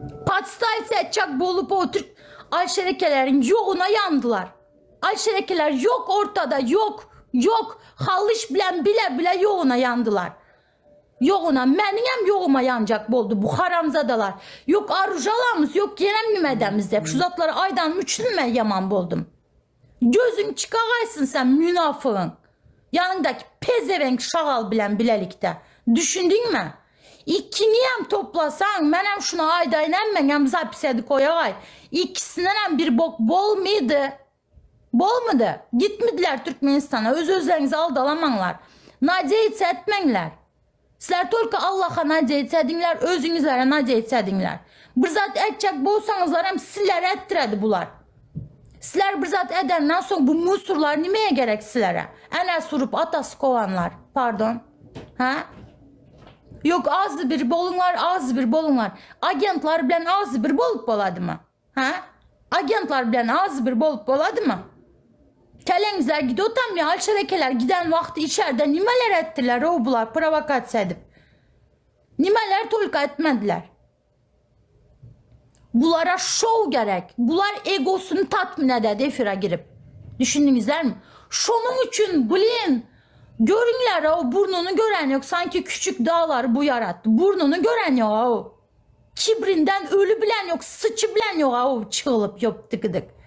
Podstavsa etcek bolup otur. Ayşerekelerin yoğuna yandılar. Ayşerekeler yok ortada, yok. Yok. Halış bilen bile yoğuna yandılar. Yoğuna, mənim yoğuma yanacak boldu bu haramzadalar. Yok arıcalarımız, yok yerem nimədəmiz deyip. Şu zatları aydan üçünü mən yaman boldum. Gözün çıkaraysın sen münafığın. Yanındaki pezevenk şağal bilen bilelikte. Düşündün mü? İkiniyem toplasan, mənim şuna aydaynen mənim zapisedi koyay. İkisinden bir bok bol muydu? Bol muydu? Gitmediler Türkmenistan'a, özlerinizi aldalamanlar. Naciye etmenler. Sizler tolka Allah'a naciye etsedinler, özünüzlere naciye etsedinler. Bir zat etcek bolsanızlar hem sizler ettiredi bular. Sizler bir zat edenden sonra bu musurlar nimeye gerek sizlere? Ene surup atası kovanlar. Pardon. Ha? Yok azı bir bolunlar, azı bir bolunlar. Agentlar bilen azı bir bolup boladı mı? Ha? Agentlar bilen azı bir bolup boladı mı? Kelenizler gidiyor tam ya alçerekeler giden vakti içeride nimeler ettiler o bular provokasyon edip. Nimeler tolka etmediler. Bulara şov gerek. Bular egosunu tatmin eder efira girip. Düşündünüzler mi? Şunun için bilin. Görünler o burnunu gören yok. Sanki küçük dağlar bu yarattı. Burnunu gören yok o. Kibrinden ölü bilen yok. Sıçı bilen yok o. Çığılıp yok tıkıdık.